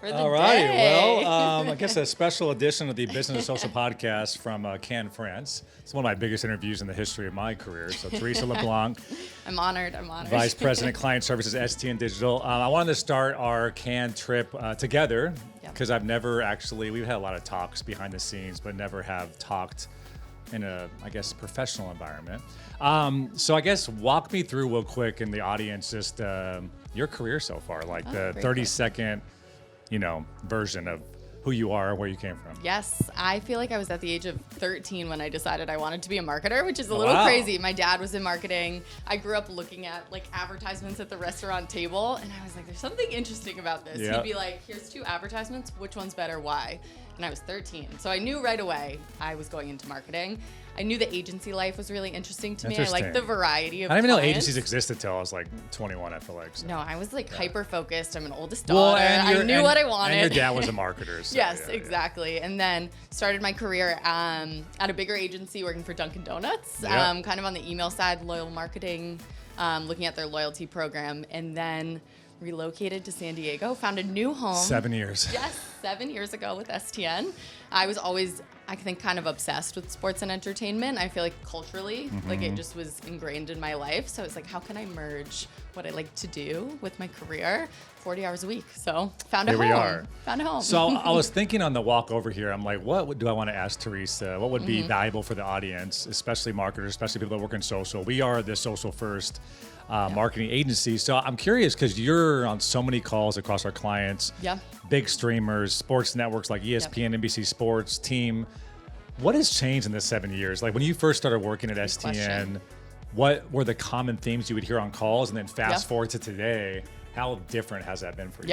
for the All righty. day. Well, I guess a special edition of the Business and Social podcast from Cannes, France. It's one of my biggest interviews in the history of my career. So Theresea LeBlanc. I'm honored. Vice President Client Services, STN Digital. I wanted to start our Cannes trip together because I've never actually, we've had a lot of talks behind the scenes, but never have talked in a, I guess, professional environment. So I guess walk me through real quick in the audience, just your career so far, like the 30-second, version of who you are, where you came from. Yes, I feel like I was at the age of 13 when I decided I wanted to be a marketer, which is a little crazy. My dad was in marketing. I grew up looking at advertisements at the restaurant table, and I was like, there's something interesting about this. He'd be like, here's 2 advertisements. Which one's better? Why? And I was 13. So I knew right away I was going into marketing. I knew the agency life was really interesting to me. I liked the variety of I didn't even know clients. agencies existed till I was like 21, I feel like. So. No, I was hyper-focused. I'm an oldest daughter. I knew what I wanted. And your dad was a marketer. So yes, exactly. And then started my career at a bigger agency working for Dunkin' Donuts, kind of on the email side, loyal marketing, looking at their loyalty program, and then relocated to San Diego, found a new home. 7 years. Yes, 7 years ago with STN. I was always, I think, kind of obsessed with sports and entertainment. I feel like culturally, it just was ingrained in my life. So it's like, how can I merge what I like to do with my career 40 hours a week? So found a home. Here we are. Found a home. So I was thinking on the walk over here, I'm like, what do I want to ask Theresea? What would be valuable for the audience, especially marketers, especially people that work in social? We are the social first marketing agency. So I'm curious because you're on so many calls across our clients, big streamers, sports networks like ESPN, NBC Sports, Team. What has changed in the 7 years? Like when you first started working at STN, what were the common themes you would hear on calls? And then fast forward to today, how different has that been for you?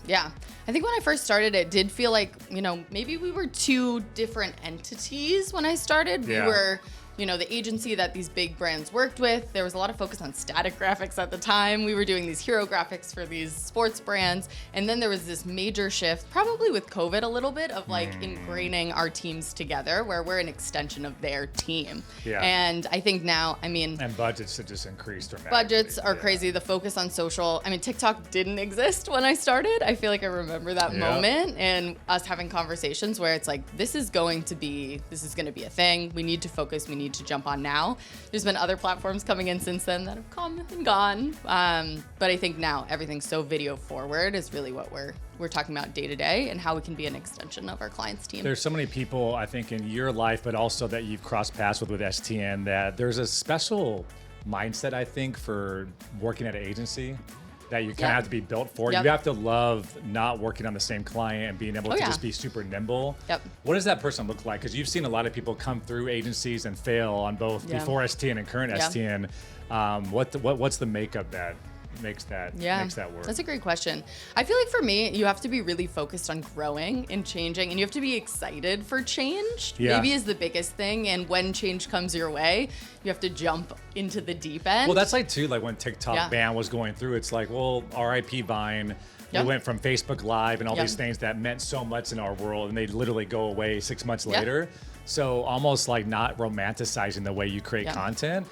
Yeah. I think when I first started, it did feel like, maybe we were 2 different entities when I started. We were the agency that these big brands worked with. There was a lot of focus on static graphics at the time. We were doing these hero graphics for these sports brands. And then there was this major shift, probably with COVID a little bit, of ingraining our teams together where we're an extension of their team. And I think now, and budgets have just increased dramatically. Budgets are crazy. The focus on social. TikTok didn't exist when I started. I feel like I remember that moment and us having conversations where it's like, this is going to be a thing. We need to focus. We need to jump on now. There's been other platforms coming in since then that have come and gone. But I think now everything's so video forward is really what we're talking about day to day and how we can be an extension of our clients' team. There's so many people, I think, in your life, but also that you've crossed paths with STN, that there's a special mindset, I think, for working at an agency that you kind of have to be built for. You have to love not working on the same client and being able to just be super nimble. What does that person look like? Because you've seen a lot of people come through agencies and fail on both before STN and current STN. What's the makeup that makes that work? That's a great question. I feel like for me, you have to be really focused on growing and changing, and you have to be excited for change. Maybe is the biggest thing. And when change comes your way, you have to jump into the deep end. Well, that's like when TikTok ban was going through, it's like, well, RIP Vine. We went from Facebook Live and all these things that meant so much in our world, and they literally go away 6 months later. So almost like not romanticizing the way you create content.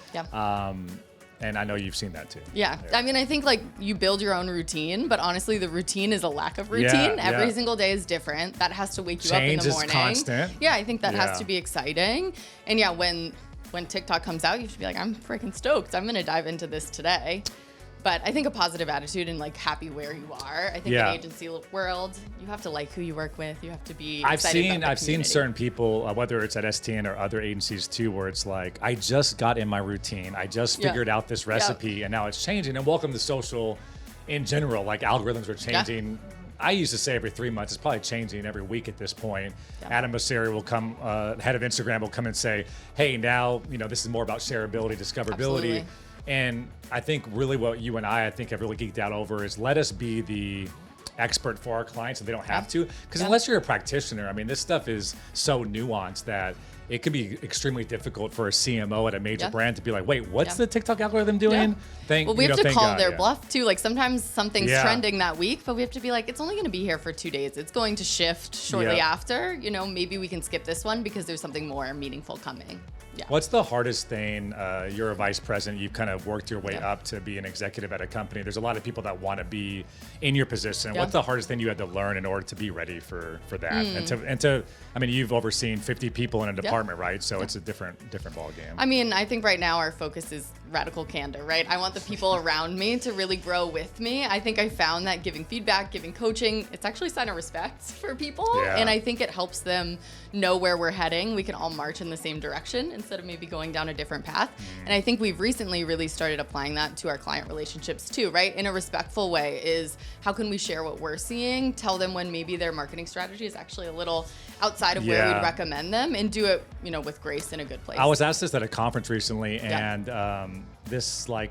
And I know you've seen that too. I think you build your own routine, but honestly, the routine is a lack of routine. Every single day is different. That has to wake you up in the morning. Change is constant. I think that has to be exciting. And when TikTok comes out, you should be like, I'm freaking stoked. I'm going to dive into this today. But I think a positive attitude and happy where you are. I think in agency world, you have to like who you work with. You have to be excited I've seen certain people, whether it's at STN or other agencies too, where it's like, I just got in my routine. I just figured out this recipe and now it's changing. And welcome to social in general. Algorithms are changing. I used to say every 3 months. It's probably changing every week at this point. Adam Mosseri will come, head of Instagram will come and say, hey, now, this is more about shareability, discoverability. Absolutely. And I think really what you and I have really geeked out over is let us be the expert for our clients, and they don't have to. Because unless you're a practitioner, this stuff is so nuanced that it could be extremely difficult for a CMO at a major brand to be like, wait, what's the TikTok algorithm doing? We have to call their bluff too. Sometimes something's trending that week, but we have to be like, it's only going to be here for 2 days. It's going to shift shortly after. Maybe we can skip this one because there's something more meaningful coming. Yeah. What's the hardest thing? You're a vice president. You've kind of worked your way up to be an executive at a company. There's a lot of people that want to be in your position. What's the hardest thing you had to learn in order to be ready for that? And to, I mean, you've overseen 50 people in a department, right? So it's a different ball game. I mean, I think right now our focus is radical candor, right? I want the people around me to really grow with me. I think I found that giving feedback, giving coaching, it's actually a sign of respect for people. Yeah. And I think it helps them know where we're heading. We can all march in the same direction instead of maybe going down a different path. And I think we've recently really started applying that to our client relationships too, right? In a respectful way is how can we share what we're seeing, tell them when maybe their marketing strategy is actually a little outside of where we'd recommend them, and do it, you know, with grace in a good place. I was asked this at a conference recently, and this, like,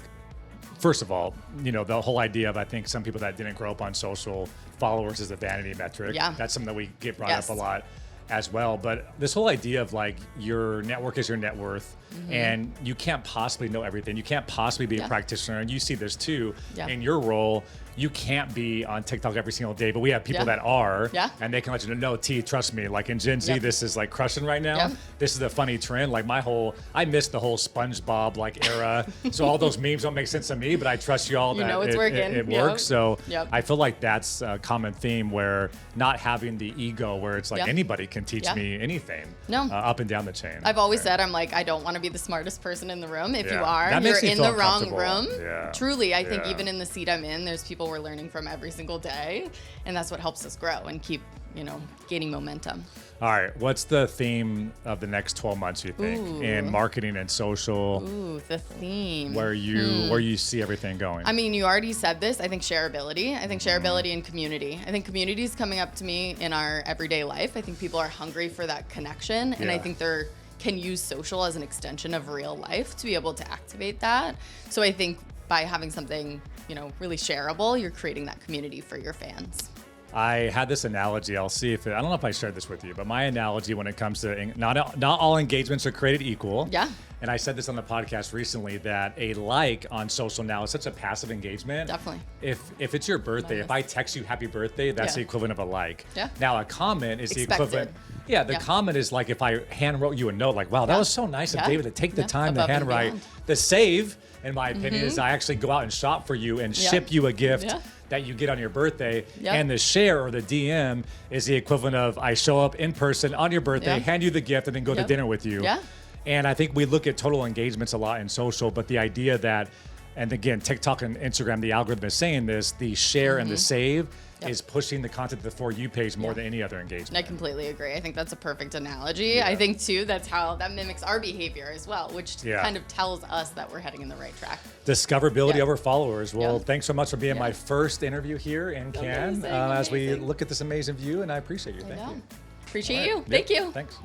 first of all, you know, the whole idea of, I think some people that didn't grow up on social, followers is a vanity metric. Yeah. That's something that we get brought up a lot as well. But this whole idea of, like, your network is your net worth, and you can't possibly know everything. You can't possibly be a practitioner. And you see this too in your role. You can't be on TikTok every single day, but we have people that are, and they can let you know, no, T, trust me, like in Gen Z, this is like crushing right now. This is a funny trend. Like I missed the whole SpongeBob like era. So all those memes don't make sense to me, but I trust you all that it's working. It works. So I feel like that's a common theme, where not having the ego where it's like anybody can teach me anything up and down the chain. I've always said, I'm like, I don't want to be the smartest person in the room. If you are, that you're makes me in feel the wrong uncomfortable. room. Truly, I think even in the seat I'm in, there's people we're learning from every single day, and that's what helps us grow and keep, you know, gaining momentum. All right, what's the theme of the next 12 months, you think, in marketing and social? Ooh, the theme. Where you see everything going? I mean, you already said this. I think shareability. I think shareability and community. I think community is coming up to me in our everyday life. I think people are hungry for that connection, and I think they're can use social as an extension of real life to be able to activate that. So I think by having something, you know, really shareable, you're creating that community for your fans. I had this analogy. I'll see if I don't know if I shared this with you, but my analogy when it comes to not all engagements are created equal. Yeah. And I said this on the podcast recently, that a like on social now is such a passive engagement. Definitely. If it's your birthday, if I text you happy birthday, that's the equivalent of a like. Yeah. Now a comment is Expected. the equivalent. Yeah, the comment is like if I hand wrote you a note, like, wow, that was so nice of David to take the time to Above and handwrite. beyond. The save, in my opinion, is I actually go out and shop for you and ship you a gift that you get on your birthday. And the share or the DM is the equivalent of I show up in person on your birthday, hand you the gift, and then go to dinner with you. Yeah. And I think we look at total engagements a lot in social, but the idea that, and again, TikTok and Instagram, the algorithm is saying this, the share and the save is pushing the content to the For You page more than any other engagement. I completely agree. I think that's a perfect analogy. I think too, that's how that mimics our behavior as well, which kind of tells us that we're heading in the right track. Discoverability over followers. Well, thanks so much for being my first interview here in Cannes as we look at this amazing view, and I appreciate you. Thank you. Appreciate you. Thank you. Thanks.